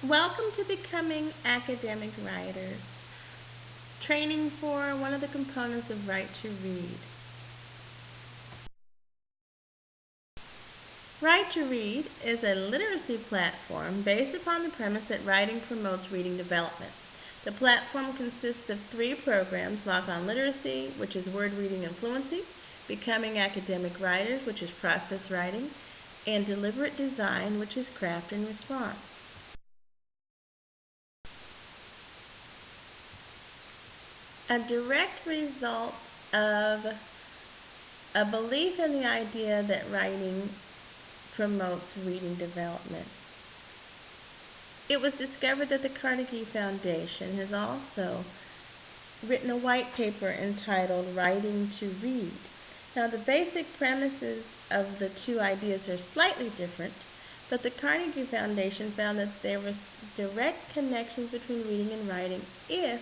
Welcome to Becoming Academic Writers, training for one of the components of Right to Read. Right to Read is a literacy platform based upon the premise that writing promotes reading development. The platform consists of 3 programs: Lock on Literacy, which is word reading and fluency; Becoming Academic Writers, which is process writing; and Deliberate Design, which is craft and response. A direct result of a belief in the idea that writing promotes reading development. It was discovered that the Carnegie Foundation has also written a white paper entitled Writing to Read. Now, the basic premises of the 2 ideas are slightly different, but the Carnegie Foundation found that there were direct connections between reading and writing if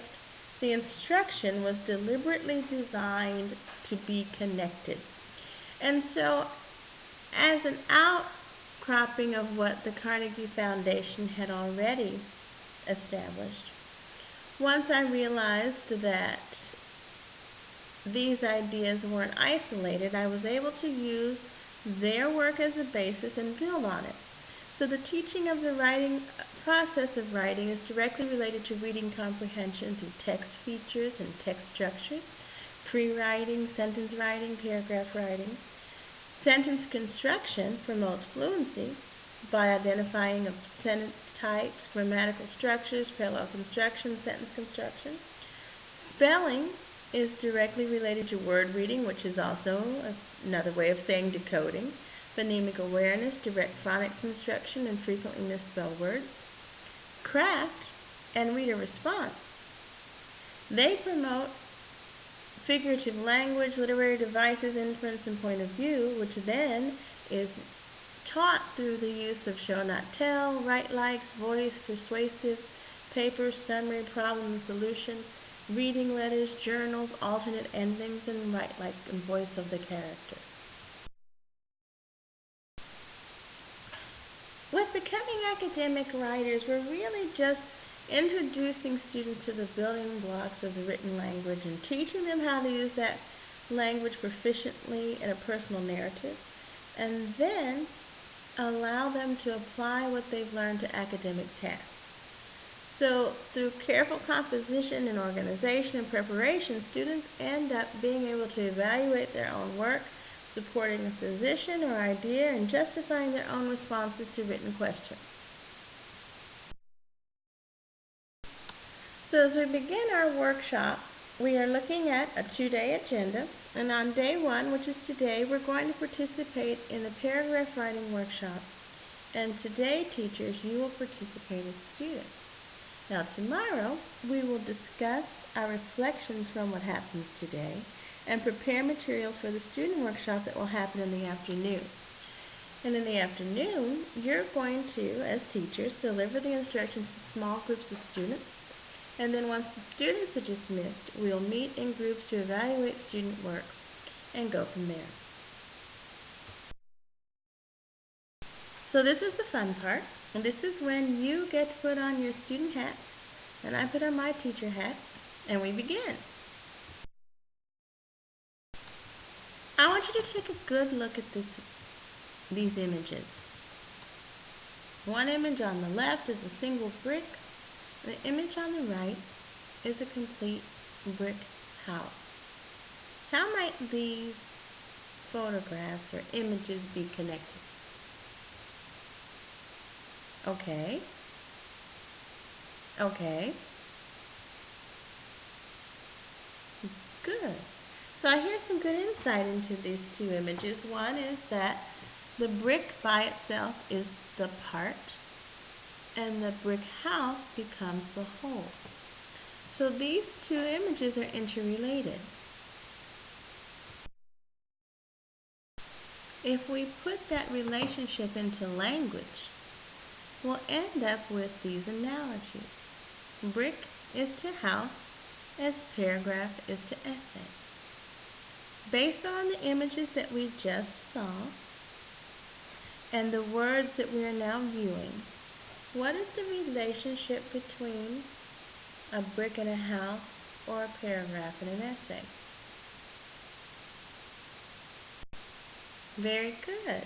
the instruction was deliberately designed to be connected. And so, as an outcropping of what the Carnegie Foundation had already established, once I realized that these ideas weren't isolated, I was able to use their work as a basis and build on it. So the teaching of the process of writing is directly related to reading comprehension through text features and text structures, pre-writing, sentence writing, paragraph writing. Sentence construction promotes fluency by identifying of sentence types, grammatical structures, parallel construction, sentence construction. Spelling is directly related to word reading, which is also another way of saying decoding. Phonemic awareness, direct phonic construction, and frequently misspelled words. Craft and reader response. They promote figurative language, literary devices, inference, and point of view, which then is taught through the use of show not tell, write likes, voice, persuasive, paper, summary, problem, and solution, reading letters, journals, alternate endings, and write like and voice of the character. With Becoming Academic Writers, we're really just introducing students to the building blocks of the written language and teaching them how to use that language proficiently in a personal narrative, and then allow them to apply what they've learned to academic tasks. So through careful composition and organization and preparation, students end up being able to evaluate their own work, supporting a position or idea, and justifying their own responses to written questions. So as we begin our workshop, we are looking at a 2-day agenda, and on day 1, which is today, we're going to participate in the paragraph writing workshop. And today, teachers, you will participate as students. Now tomorrow, we will discuss our reflections from what happens today and prepare materials for the student workshop that will happen in the afternoon. And in the afternoon, you're going to, as teachers, deliver the instructions to small groups of students. And then once the students are dismissed, we'll meet in groups to evaluate student work and go from there. So this is the fun part, and this is when you get to put on your student hat, and I put on my teacher hat, and we begin. I want you to take a good look at these images. One image on the left is a single brick. The image on the right is a complete brick house. How might these photographs or images be connected? Okay. Good. So I hear some good insight into these 2 images. One is that the brick by itself is the part, and the brick house becomes the whole. So these 2 images are interrelated. If we put that relationship into language, we'll end up with these analogies. Brick is to house as paragraph is to essay. Based on the images that we just saw and the words that we are now viewing, What is the relationship between a brick in a house or a paragraph in an essay? Very good.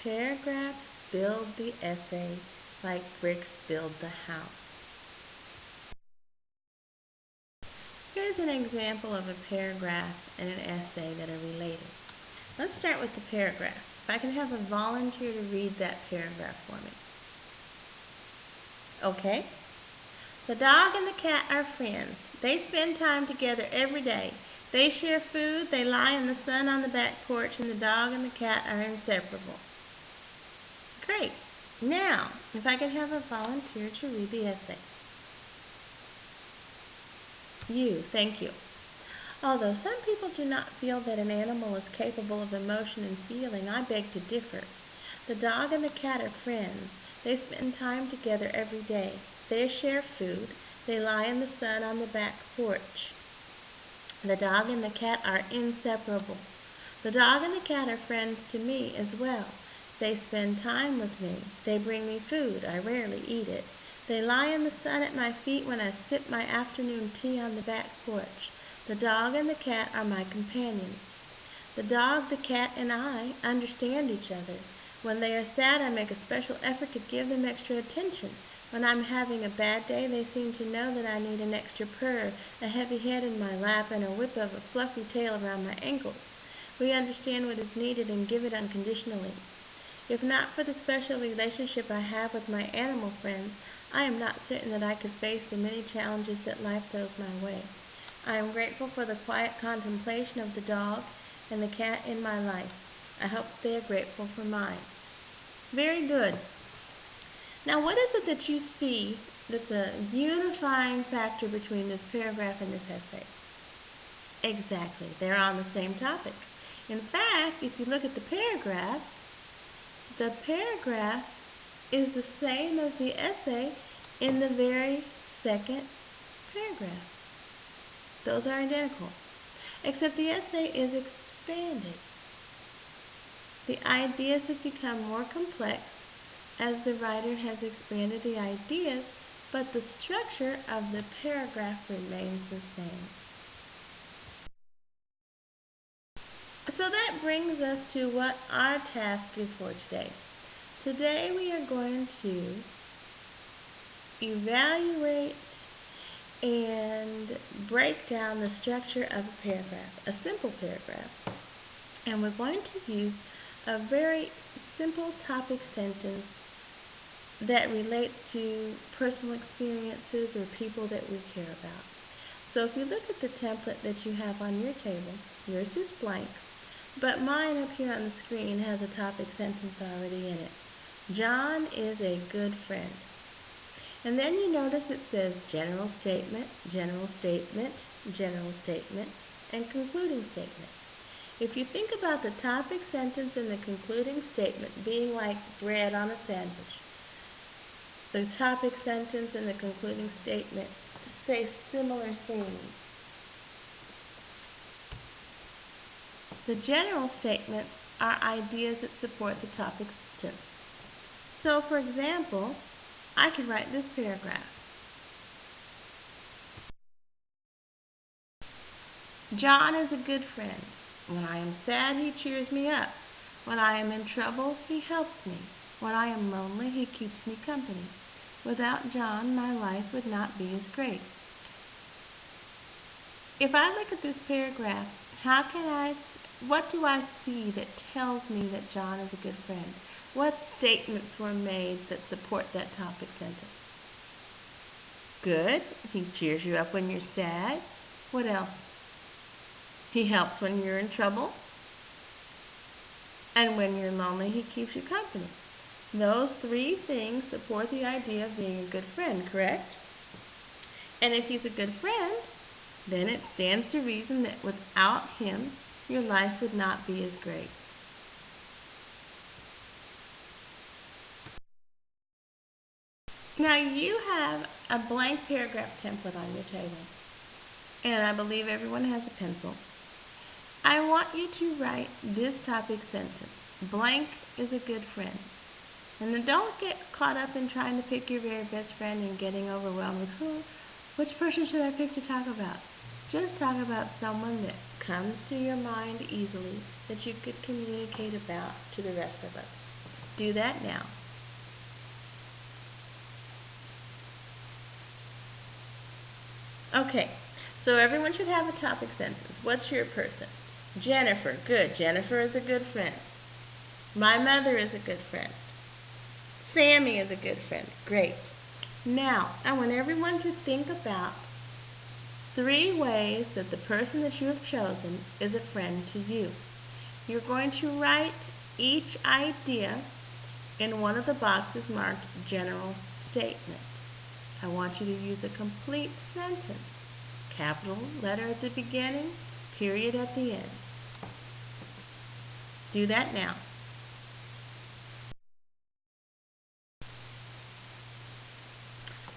Paragraphs build the essay like bricks build the house. Here's an example of a paragraph and an essay that are related. Let's start with the paragraph. If I can have a volunteer to read that paragraph for me. Okay. The dog and the cat are friends. They spend time together every day. They share food, they lie in the sun on the back porch, and the dog and the cat are inseparable. Great. Now, if I could have a volunteer to read the essay. You, thank you. Although some people do not feel that an animal is capable of emotion and feeling, I beg to differ. The dog and the cat are friends. They spend time together every day. They share food. They lie in the sun on the back porch. The dog and the cat are inseparable. The dog and the cat are friends to me as well. They spend time with me. They bring me food. I rarely eat it. They lie in the sun at my feet when I sip my afternoon tea on the back porch. The dog and the cat are my companions. The dog, the cat, and I understand each other. When they are sad, I make a special effort to give them extra attention. When I'm having a bad day, they seem to know that I need an extra purr, a heavy head in my lap, and a whip of a fluffy tail around my ankles. We understand what is needed and give it unconditionally. If not for the special relationship I have with my animal friends, I am not certain that I could face the many challenges that life throws my way. I am grateful for the quiet contemplation of the dog and the cat in my life. I hope they are grateful for mine. Very good. Now, what is it that you see that's a unifying factor between this paragraph and this essay? Exactly. They're on the same topic. In fact, if you look at the paragraph is the same as the essay in the very second paragraph. Those are identical, except the essay is expanded. The ideas have become more complex as the writer has expanded the ideas, but the structure of the paragraph remains the same. So that brings us to what our task is for today. Today we are going to evaluate and break down the structure of a paragraph, a simple paragraph. And we're going to use a very simple topic sentence that relates to personal experiences or people that we care about. So if you look at the template that you have on your table, yours is blank, but mine up here on the screen has a topic sentence already in it. John is a good friend. And then you notice it says general statement, general statement, general statement, and concluding statement. If you think about the topic sentence and the concluding statement being like bread on a sandwich, the topic sentence and the concluding statement say similar things. The general statements are ideas that support the topic sentence. So, for example, I could write this paragraph. John is a good friend. When I am sad, he cheers me up. When I am in trouble, he helps me. When I am lonely, he keeps me company. Without John, my life would not be as great. If I look at this paragraph, what do I see that tells me that John is a good friend? What statements were made that support that topic sentence? Good. He cheers you up when you're sad. What else? He helps when you're in trouble. And when you're lonely, he keeps you company. Those three things support the idea of being a good friend, correct? And if he's a good friend, then it stands to reason that without him, your life would not be as great. Now you have a blank paragraph template on your table, and I believe everyone has a pencil. I want you to write this topic sentence. Blank is a good friend. And then don't get caught up in trying to pick your very best friend and getting overwhelmed with which person should I pick to talk about? Just talk about someone that comes to your mind easily that you could communicate about to the rest of us. Do that now. Okay, so everyone should have a topic sentence. What's your person? Jennifer. Good. Jennifer is a good friend. My mother is a good friend. Sammy is a good friend. Great. Now, I want everyone to think about 3 ways that the person that you have chosen is a friend to you. You're going to write each idea in one of the boxes marked General Statement. I want you to use a complete sentence. Capital letter at the beginning, period at the end. Do that now.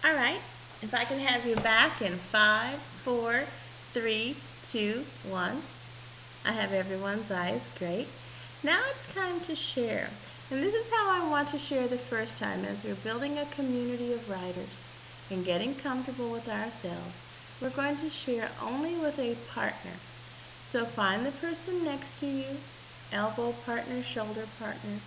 All right, if I can have you back in 5, 4, 3, 2, 1. I have everyone's eyes. Great. Now it's time to share. And this is how I want to share the first time. As we're building a community of writers and getting comfortable with ourselves, we're going to share only with a partner. So find the person next to you, elbow partner, shoulder partner.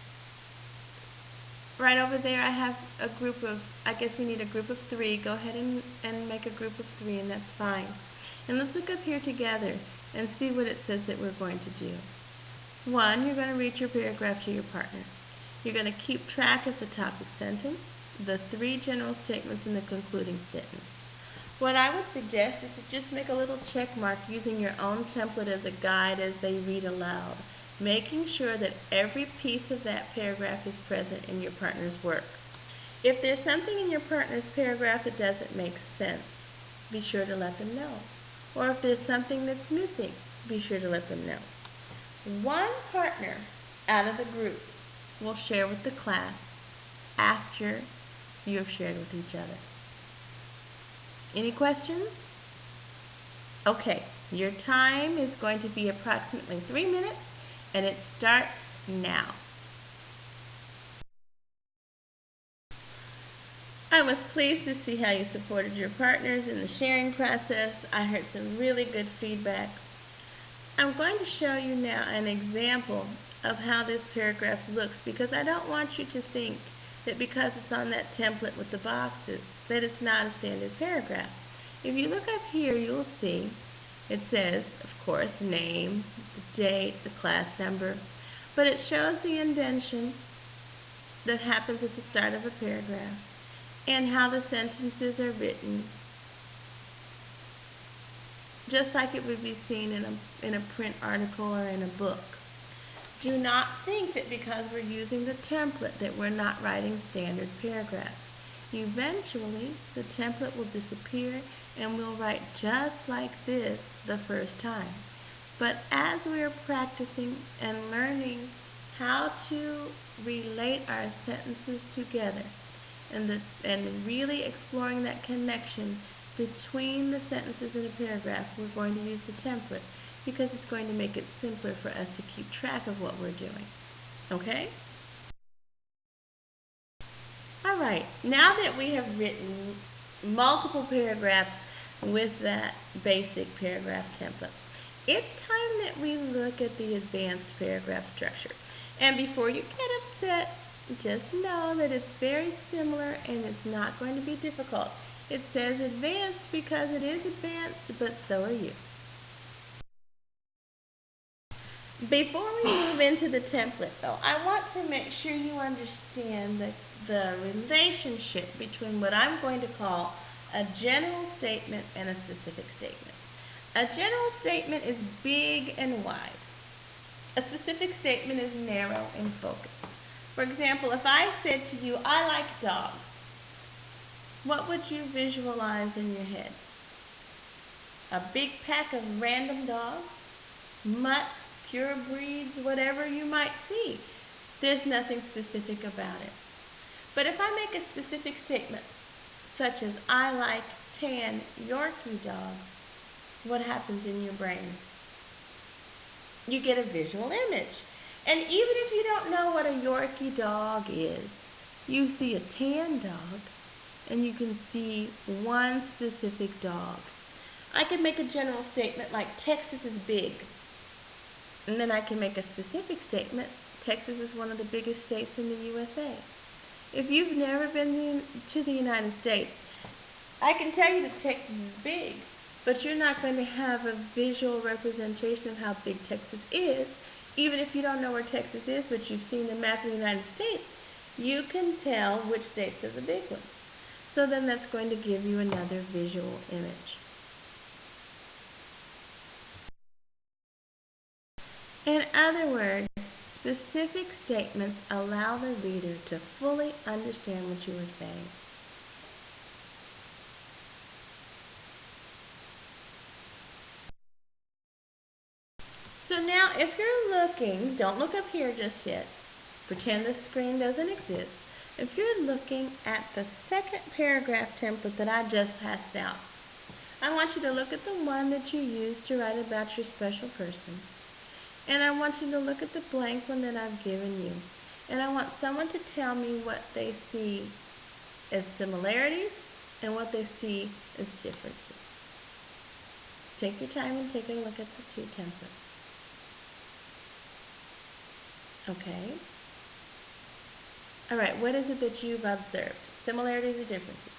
Right over there I have a group of, I guess we need a group of 3. Go ahead and make a group of 3, and that's fine. And let's look up here together and see what it says that we're going to do. 1, you're going to read your paragraph to your partner. You're going to keep track of the topic sentence, the 3 general statements, and the concluding sentence. What I would suggest is to just make a little check mark using your own template as a guide as they read aloud, making sure that every piece of that paragraph is present in your partner's work. If there's something in your partner's paragraph that doesn't make sense, be sure to let them know. Or if there's something that's missing, be sure to let them know. One partner out of the group will share with the class after you have shared with each other. Any questions? Okay, your time is going to be approximately 3 minutes, and it starts now. I was pleased to see how you supported your partners in the sharing process. I heard some really good feedback. I'm going to show you now an example of how this paragraph looks, because I don't want you to think that because it's on that template with the boxes that it's not a standard paragraph. If you look up here, you'll see it says, of course, name, the date, the class number, but it shows the indentation that happens at the start of a paragraph and how the sentences are written, just like it would be seen in a print article or in a book. Do not think that because we're using the template that we're not writing standard paragraphs. Eventually, the template will disappear and we'll write just like this the first time. But as we're practicing and learning how to relate our sentences together and really exploring that connection between the sentences in a paragraph, we're going to use the template because it's going to make it simpler for us to keep track of what we're doing. Okay? Alright, now that we have written multiple paragraphs with that basic paragraph template, it's time that we look at the advanced paragraph structure. And before you get upset, just know that it's very similar and it's not going to be difficult. It says advanced because it is advanced, but so are you. Before we move into the template, though, I want to make sure you understand the relationship between what I'm going to call a general statement and a specific statement. A general statement is big and wide. A specific statement is narrow and focused. For example, if I said to you, I like dogs, what would you visualize in your head? A big pack of random dogs? Mutts? Pure breeds, whatever you might see. There's nothing specific about it. But if I make a specific statement, such as I like tan Yorkie dogs, what happens in your brain? You get a visual image. And even if you don't know what a Yorkie dog is, You see a tan dog, and you can see one specific dog. I can make a general statement like Texas is big, and then I can make a specific statement. Texas is one of the biggest states in the USA. If you've never been to the United States, I can tell you that Texas is big, but you're not going to have a visual representation of how big Texas is. Even if you don't know where Texas is, but you've seen the map of the United States, you can tell which states are the big ones. So then that's going to give you another visual image. In other words, specific statements allow the reader to fully understand what you are saying. So now if you're looking, don't look up here just yet. Pretend the screen doesn't exist. If you're looking at the second paragraph template that I just passed out, I want you to look at the one that you used to write about your special person. And I want you to look at the blank one that I've given you. And I want someone to tell me what they see as similarities and what they see as differences. Take your time and take a look at the two templates. Okay. Alright, what is it that you've observed? Similarities or differences?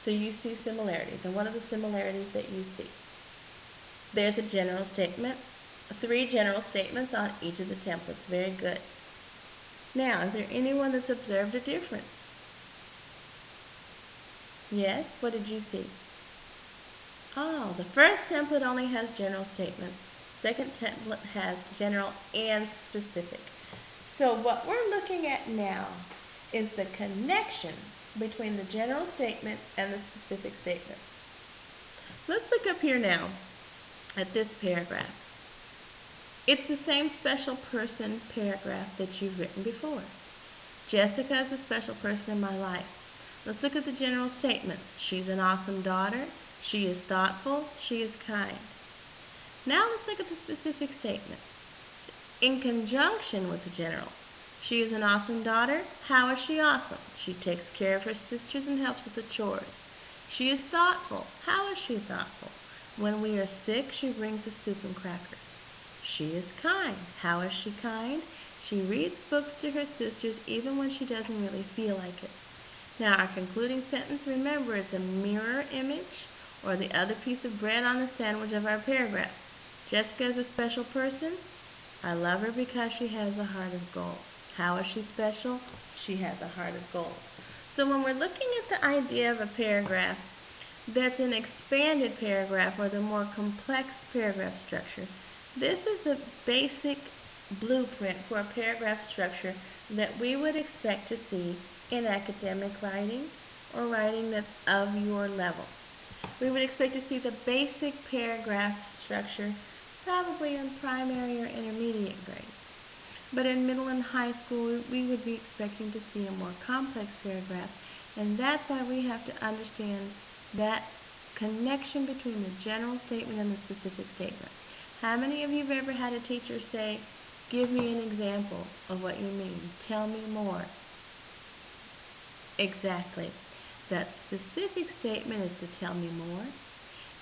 So you see similarities. And what are the similarities that you see? There's a general statement. 3 general statements on each of the templates. Very good. Now, is there anyone that's observed a difference? Yes? What did you see? Oh, the first template only has general statements. Second template has general and specific. So what we're looking at now is the connection between the general statement and the specific statement. Let's look up here now at this paragraph. It's the same special person paragraph that you've written before. Jessica is a special person in my life. Let's look at the general statement. She's an awesome daughter. She is thoughtful. She is kind. Now let's look at the specific statement. In conjunction with the general. She is an awesome daughter. How is she awesome? She takes care of her sisters and helps with the chores. She is thoughtful. How is she thoughtful? When we are sick, she brings us soup and crackers. She is kind. How is she kind? She reads books to her sisters even when she doesn't really feel like it. Now our concluding sentence, remember, is a mirror image or the other piece of bread on the sandwich of our paragraph. Jessica is a special person. I love her because she has a heart of gold. How is she special? She has a heart of gold. So when we're looking at the idea of a paragraph that's an expanded paragraph or the more complex paragraph structure, this is a basic blueprint for a paragraph structure that we would expect to see in academic writing or writing that's of your level. We would expect to see the basic paragraph structure probably in primary or intermediate grades. But in middle and high school, we would be expecting to see a more complex paragraph, and that's why we have to understand that connection between the general statement and the specific statement. How many of you have ever had a teacher say, give me an example of what you mean, tell me more? Exactly. That specific statement is to tell me more.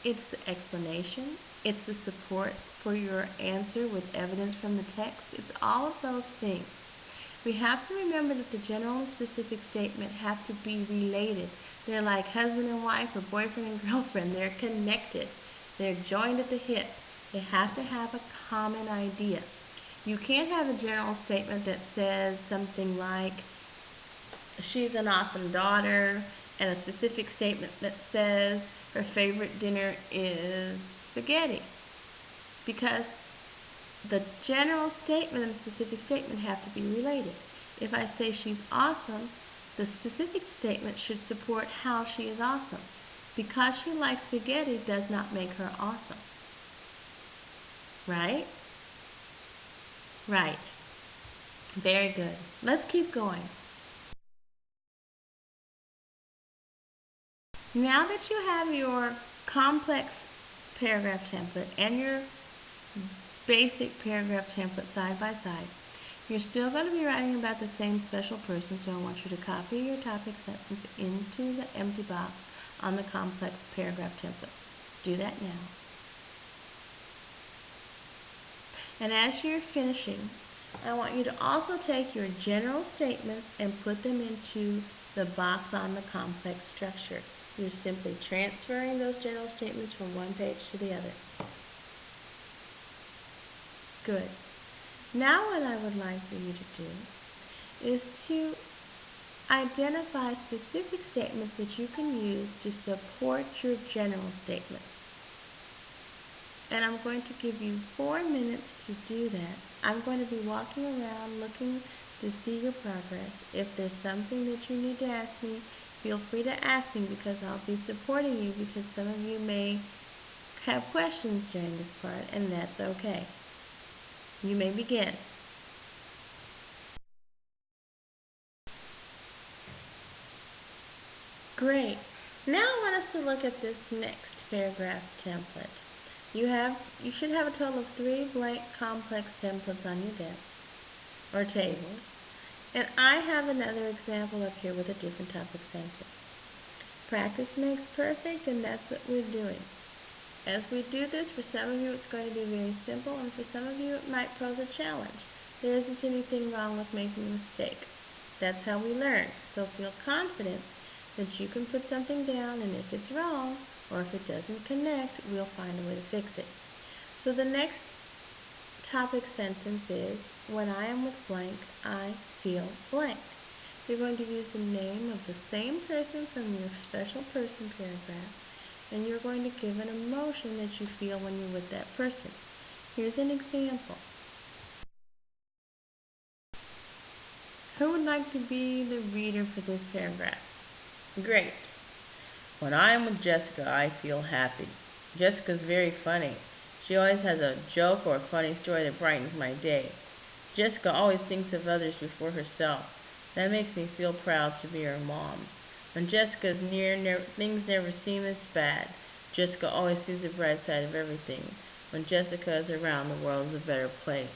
It's the explanation. It's the support for your answer with evidence from the text. It's all of those things. We have to remember that the general and specific statement have to be related. They're like husband and wife or boyfriend and girlfriend. They're connected. They're joined at the hip. They have to have a common idea. You can't have a general statement that says something like, she's an awesome daughter, and a specific statement that says her favorite dinner is spaghetti. Because the general statement and the specific statement have to be related. If I say she's awesome, the specific statement should support how she is awesome. Because she likes spaghetti does not make her awesome. Right? Right. Very good. Let's keep going. Now that you have your complex paragraph template and your basic paragraph template side by side, You're still going to be writing about the same special person, so I want you to copy your topic sentence into the empty box on the complex paragraph template. Do that now. And as you're finishing, I want you to also take your general statements and put them into the box on the complex structure. You're simply transferring those general statements from one page to the other. Good. Now what I would like for you to do is to identify specific statements that you can use to support your general statements. And I'm going to give you 4 minutes to do that. I'm going to be walking around looking to see your progress. If there's something that you need to ask me, feel free to ask me, because I'll be supporting you, because some of you may have questions during this part, and that's okay. You may begin. Great. Now I want us to look at this next paragraph template. You should have a total of 3 blank complex templates on your desk or tables. And I have another example up here with a different topic sentence. Practice makes perfect, and that's what we're doing. As we do this, for some of you it's going to be very simple, and for some of you it might pose a challenge. There isn't anything wrong with making a mistake. That's how we learn. So feel confident that you can put something down, and if it's wrong or if it doesn't connect, we'll find a way to fix it. So the next topic sentence is, when I am with blank, I feel blank. You're going to use the name of the same person from your special person paragraph, and you're going to give an emotion that you feel when you're with that person. Here's an example. Who would like to be the reader for this paragraph? Great. When I am with Jessica, I feel happy. Jessica's very funny. She always has a joke or a funny story that brightens my day. Jessica always thinks of others before herself. That makes me feel proud to be her mom. When Jessica's near, things never seem as bad. Jessica always sees the bright side of everything. When Jessica is around, the world is a better place.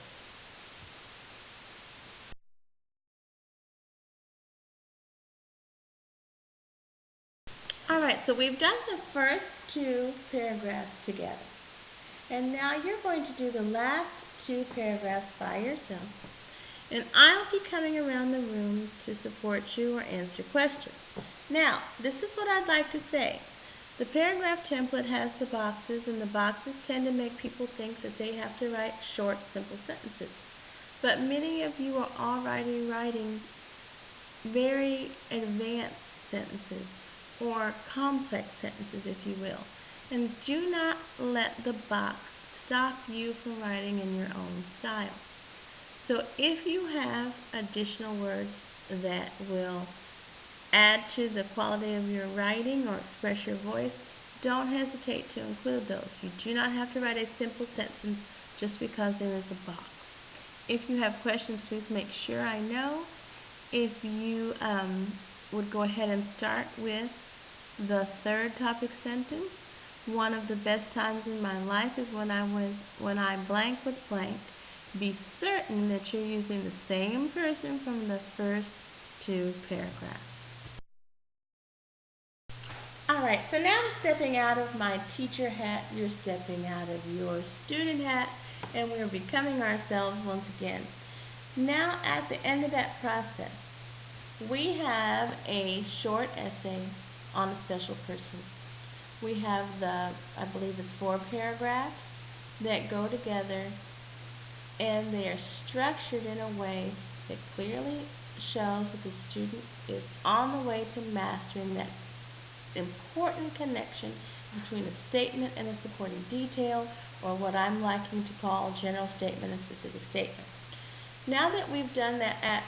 Alright, so we've done the first 2 paragraphs together. And now you're going to do the last 2 paragraphs by yourself. And I'll be coming around the room to support you or answer questions. Now, this is what I'd like to say. The paragraph template has the boxes, and the boxes tend to make people think that they have to write short, simple sentences. But many of you are already writing very advanced sentences, or complex sentences, if you will. And do not let the box stop you from writing in your own style. So if you have additional words that will add to the quality of your writing or express your voice, don't hesitate to include those. You do not have to write a simple sentence just because there is a box. If you have questions, please make sure I know. If you would go ahead and start with the 3rd topic sentence. One of the best times in my life is when I blank with blank. Be certain that you're using the same person from the first 2 paragraphs. Alright, so now I'm stepping out of my teacher hat, you're stepping out of your student hat, and we're becoming ourselves once again. Now at the end of that process, we have a short essay on a special person. We have I believe it's 4 paragraphs that go together, and they are structured in a way that clearly shows that the student is on the way to mastering that important connection between a statement and a supporting detail, or what I'm liking to call general statement and specific statement. Now that we've done that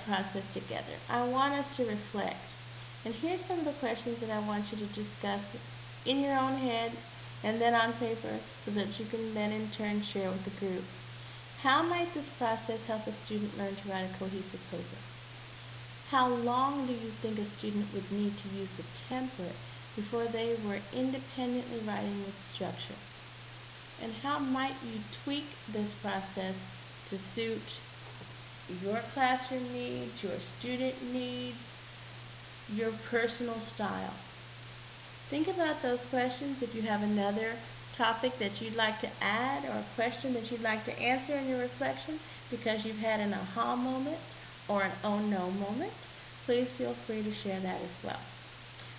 process together, I want us to reflect. And here's some of the questions that I want you to discuss in your own head and then on paper, so that you can then in turn share with the group. How might this process help a student learn to write a cohesive paper? How long do you think a student would need to use the template before they were independently writing with structure? And how might you tweak this process to suit your classroom needs, your student needs, your personal style. Think about those questions. If you have another topic that you'd like to add or a question that you'd like to answer in your reflection because you've had an aha moment or an oh no moment, please feel free to share that as well.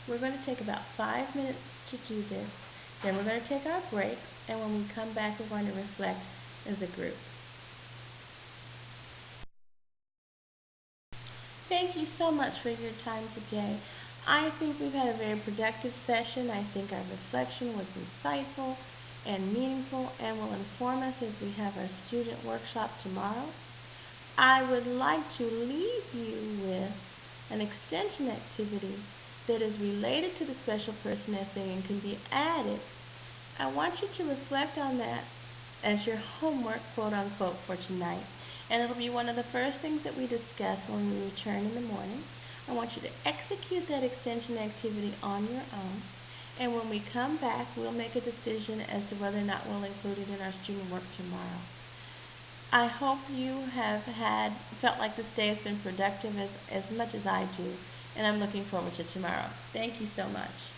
We're going to take about 5 minutes to do this. Then we're going to take our break, and when we come back, we're going to reflect as a group. Thank you so much for your time today. I think we've had a very productive session. I think our reflection was insightful and meaningful and will inform us as we have our student workshop tomorrow. I would like to leave you with an extension activity that is related to the special person essay and can be added. I want you to reflect on that as your homework, quote unquote, for tonight. And it'll be one of the first things that we discuss when we return in the morning. I want you to execute that extension activity on your own. And when we come back, we'll make a decision as to whether or not we'll include it in our student work tomorrow. I hope you have felt like this day has been productive as much as I do. And I'm looking forward to tomorrow. Thank you so much.